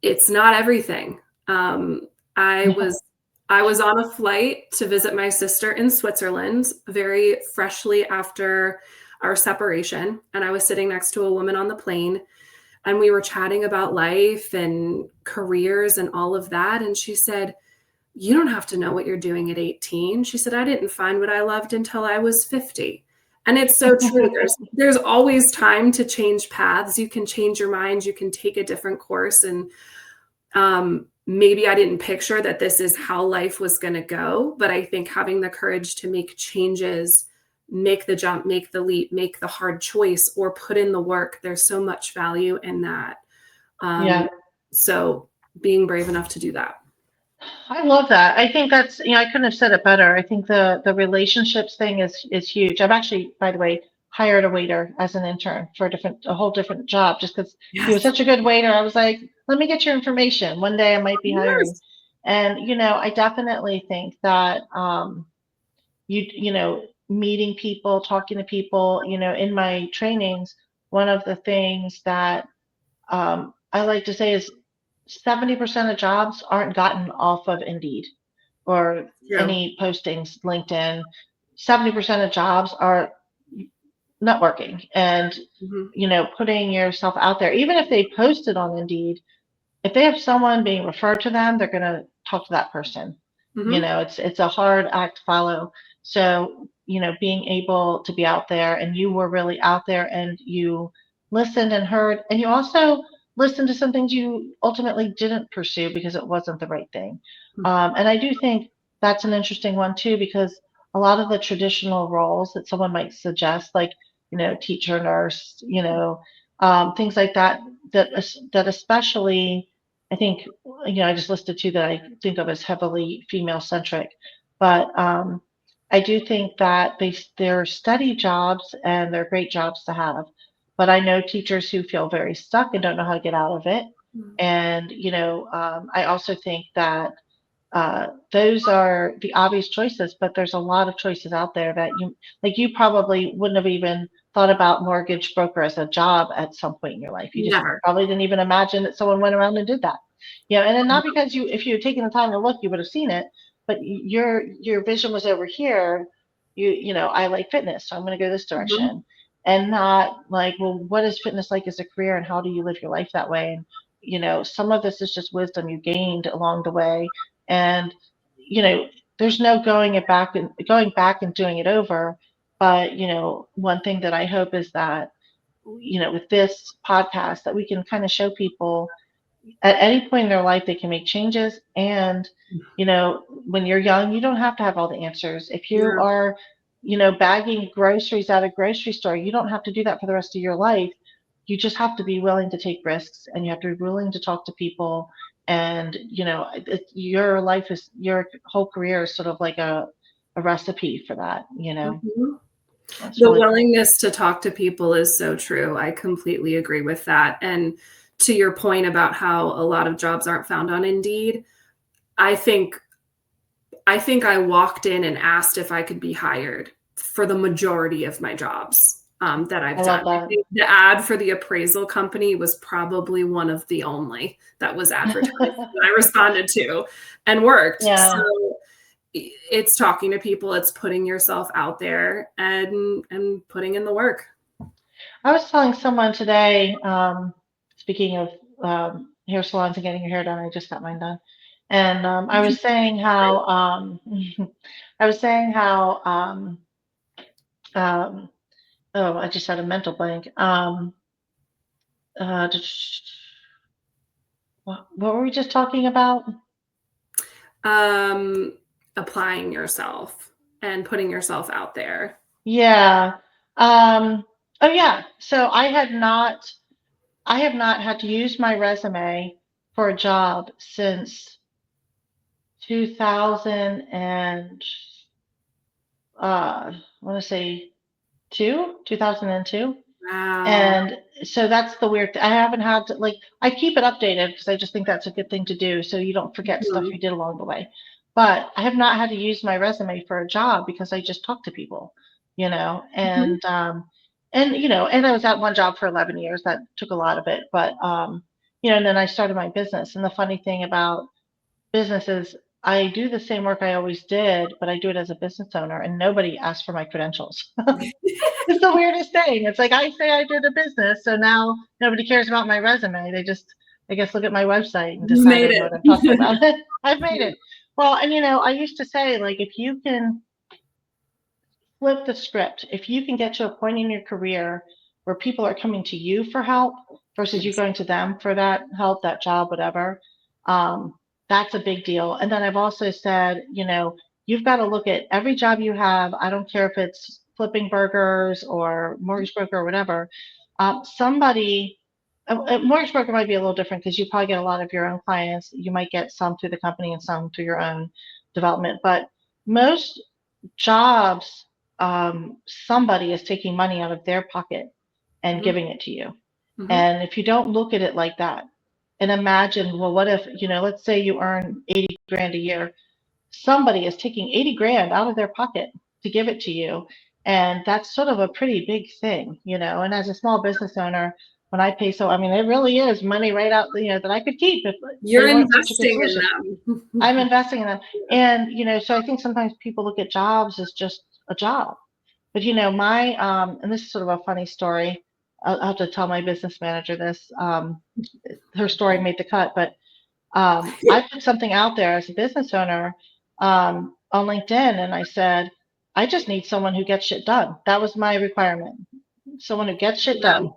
Speaker 2: it's not everything. Um, I
Speaker 1: Yeah.
Speaker 2: was I was on a flight to visit my sister in Switzerland very freshly after our separation, and I was sitting next to a woman on the plane, and we were chatting about life and careers and all of that, and she said, "You don't have to know what you're doing at 18." She said, "I didn't find what I loved until I was 50." And it's so true. There's always time to change paths. You can change your mind, you can take a different course, and maybe I didn't picture that this is how life was going to go, but I think having the courage to make changes, make the jump, make the leap, make the hard choice, or put in the work, there's so much value in that. Um,
Speaker 1: Yeah.
Speaker 2: so being brave enough to do that.
Speaker 1: I love that. I think that's, I couldn't have said it better. I think the relationships thing is huge. I've actually, by the way, hired a waiter as an intern for a whole different job just because he was
Speaker 2: Yes.
Speaker 1: such a good waiter. I was like, let me get your information. One day I might be hiring.
Speaker 2: Yes.
Speaker 1: And, I definitely think that, meeting people, talking to people, in my trainings, one of the things that I like to say is 70% of jobs aren't gotten off of Indeed or
Speaker 2: True.
Speaker 1: any postings, LinkedIn. 70% of jobs are networking and,
Speaker 2: Hmm.
Speaker 1: putting yourself out there. Even if they posted on Indeed, if they have someone being referred to them, they're going to talk to that person.
Speaker 2: Hmm.
Speaker 1: It's a hard act to follow. So, being able to be out there, and you were really out there and you listened and heard, and you also listened to some things you ultimately didn't pursue because it wasn't the right thing. And I do think that's an interesting one too, because a lot of the traditional roles that someone might suggest, like, teacher, nurse, things like that, that especially, I think, I just listed two that I think of as heavily female centric, but I do think that they're steady jobs and they're great jobs to have. But I know teachers who feel very stuck and don't know how to get out of it. And, I also think that those are the obvious choices, but there's a lot of choices out there that you probably wouldn't have even thought about mortgage broker as a job at some point in your life. You just
Speaker 2: Never.
Speaker 1: probably didn't even imagine that someone went around and did that. And then not because if you had taken the time to look, you would have seen it, but your vision was over here. I like fitness, so I'm going to go this
Speaker 2: Mhm.
Speaker 1: direction, and not like, well, what is fitness like as a career, and how do you live your life that way? And some of this is just wisdom you gained along the way, and there's no going back and doing it over. But one thing that I hope is that with this podcast, that we can kind of show people at any point in their life they can make changes. And when you're young, you don't have to have all the answers. If you
Speaker 2: Yeah.
Speaker 1: are bagging groceries at a grocery store, you don't have to do that for the rest of your life. You just have to be willing to take risks, and you have to be willing to talk to people. And your life is, your whole career is sort of like a recipe for that.
Speaker 2: Mhm.
Speaker 1: That's
Speaker 2: The
Speaker 1: really cool.
Speaker 2: willingness to talk to people is so true. I completely agree with that. And to your point about how a lot of jobs aren't found on Indeed, I think I walked in and asked if I could be hired for the majority of my jobs that
Speaker 1: I
Speaker 2: I've done.
Speaker 1: love
Speaker 2: I
Speaker 1: that.
Speaker 2: think the ad for the appraisal company was probably one of the only that was advertised that I responded to and worked. So
Speaker 1: Yeah.
Speaker 2: it's talking to people, it's putting yourself out there and putting in the work.
Speaker 1: I was telling someone today, speaking of hair salons and getting your hair done, I just got mine done. And I was saying how, I was saying how, um, oh, I just had a mental blank. Uh, what were we just talking about?
Speaker 2: Um, Applying yourself and putting yourself out there.
Speaker 1: Yeah. Um, oh, yeah. So I have not had to use my resume for a job since 2000 and I want to say 2002.
Speaker 2: Wow.
Speaker 1: And so that's the weird I haven't had to, like, I keep it updated because I just think that's a good thing to do so you don't forget stuff
Speaker 2: Mhm.
Speaker 1: you did along the way. But I have not had to use my resume for a job because I just talk to people,
Speaker 2: Mhm.
Speaker 1: and I was at one job for 11 years. That took a lot of it. But and then I started my business. And the funny thing about businesses, I do the same work I always did, but I do it as a business owner, and nobody asks for my credentials. It's the weirdest thing. It's like I say I did a business, so now nobody cares about my resume. They just, I guess, look at my website and
Speaker 2: You
Speaker 1: decide
Speaker 2: made
Speaker 1: they know what I'm talking
Speaker 2: it.
Speaker 1: about. I've made it. Well, and I used to say, like, if you can flip the script, if you can get to a point in your career where people are coming to you for help versus you
Speaker 2: Yes.
Speaker 1: going to them for that help, that job, whatever, um, that's a big deal. And then I've also said, you've got to look at every job you have. I don't care if it's flipping burgers or mortgage broker or whatever. Somebody, a mortgage broker might be a little different because you probably get a lot of your own clients. You might get some through the company and some through your own development. But most jobs, somebody is taking money out of their pocket and
Speaker 2: Mhm.
Speaker 1: giving it to you.
Speaker 2: Mhm.
Speaker 1: And if you don't look at it like that and imagine, well, what if, let's say you earn 80 grand a year, somebody is taking 80 grand out of their pocket to give it to you. And that's sort of a pretty big thing, and as a small business owner, when I pay, so, I mean, it really is money right out, that I could keep if
Speaker 2: You're
Speaker 1: they weren't such a good
Speaker 2: investing in
Speaker 1: solution.
Speaker 2: them.
Speaker 1: I'm investing in them. And, so I think sometimes people look at jobs as just a job. But, my, and this is sort of a funny story. I'll have to tell my business manager this. Her story made the cut, but I put something out there as a business owner on LinkedIn, and I said, I just need someone who gets shit done. That was my requirement. Someone who gets shit done.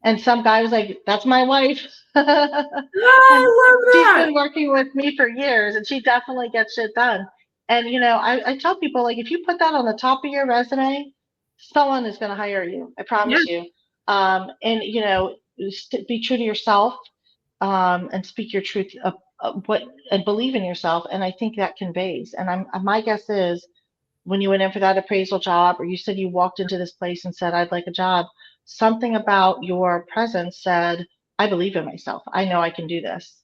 Speaker 1: And some guy was like, that's my wife.
Speaker 2: I love
Speaker 1: She's
Speaker 2: that.
Speaker 1: been working with me for years, and she definitely gets shit done. And, I tell people, like, if you put that on the top of your resume, someone is going to hire you. I promise you. And, be true to yourself, and speak your truth and believe in yourself. And I think that conveys. And my guess is when you went in for that appraisal job, or you said you walked into this place and said, I'd like a job, something about your presence said, I believe in myself. I know I can do this,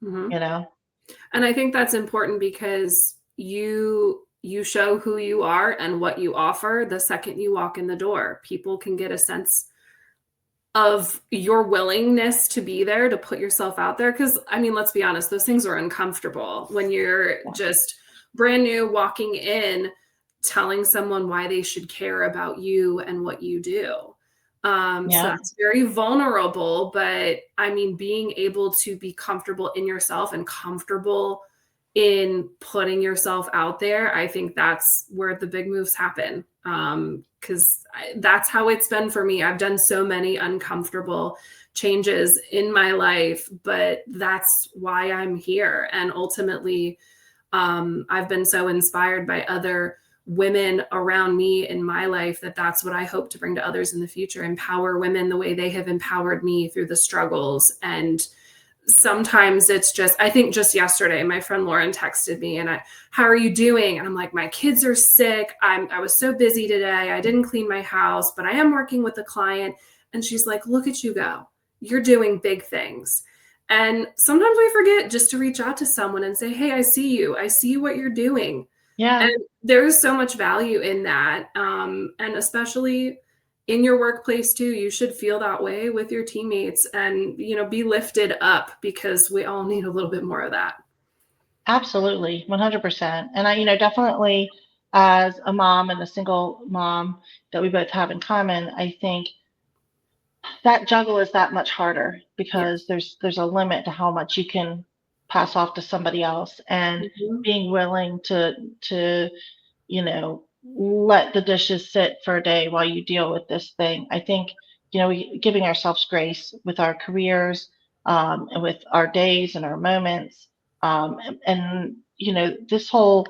Speaker 2: And I think that's important because you show who you are and what you offer the second you walk in the door. People can get a sense of your willingness to be there, to put yourself out there. Because, I mean, let's be honest, those things are uncomfortable when you're just brand new walking in, telling someone why they should care about you and what you do. So that's very vulnerable, but I mean, being able to be comfortable in yourself and comfortable in putting yourself out there, I think that's where the big moves happen. Because that's how it's been for me. I've done so many uncomfortable changes in my life, but that's why I'm here. And ultimately, I've been so inspired by other women around me in my life that's what I hope to bring to others in the future. Empower women the way they have empowered me through the struggles. And sometimes it's just, I think just yesterday, my friend Lauren texted me and how are you doing? And I'm like, my kids are sick. I was so busy today. I didn't clean my house, but I am working with a client. And she's like, look at you go. You're doing big things. And sometimes we forget just to reach out to someone and say, hey, I see you. I see what you're doing.
Speaker 1: Yeah.
Speaker 2: And there's so much value in that. And especially in your workplace too, you should feel that way with your teammates and, be lifted up, because we all need a little bit more of that.
Speaker 1: Absolutely. 100%. And I, definitely, as a mom and a single mom that we both have in common, I think that juggle is that much harder because there's a limit to how much you can pass off to somebody else, and being willing to let the dishes sit for a day while you deal with this thing. I think giving ourselves grace with our careers, and with our days and our moments, and this whole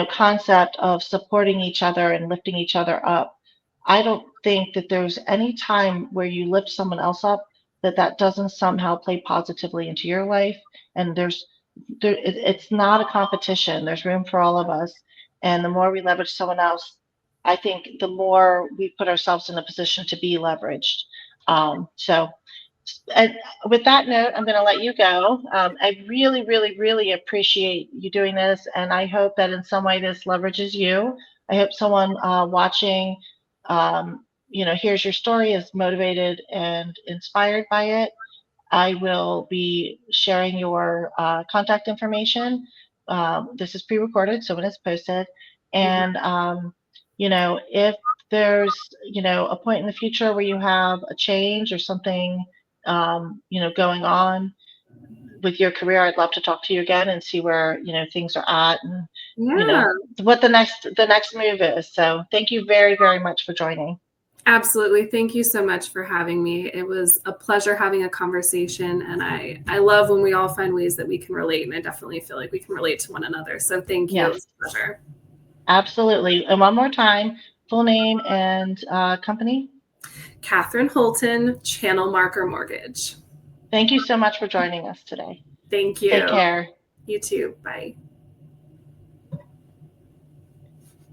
Speaker 1: concept of supporting each other and lifting each other up. I don't think that there's any time where you lift someone else up that doesn't somehow play positively into your life. And it's not a competition. There's room for all of us. And the more we leverage someone else, I think the more we put ourselves in a position to be leveraged. So with that note, I'm going to let you go. I really, really, really appreciate you doing this. And I hope that in some way this leverages you. I hope someone watching here's your story, is motivated and inspired by it. I will be sharing your contact information. This is pre-recorded, so when it's posted. And, if there's, a point in the future where you have a change or something, going on with your career, I'd love to talk to you again and see where, things are at and, what the next move is. So thank you very, very much for joining.
Speaker 2: Absolutely. Thank you so much for having me. It was a pleasure having a conversation, and I love when we all find ways that we can relate, and I definitely feel like we can relate to one another. So thank you.
Speaker 1: Yes.
Speaker 2: It was a pleasure.
Speaker 1: Absolutely. And one more time, full name and company?
Speaker 2: Catherine Holton, Channel Marker Mortgage.
Speaker 1: Thank you so much for joining us today.
Speaker 2: Thank you.
Speaker 1: Take care.
Speaker 2: You too. Bye.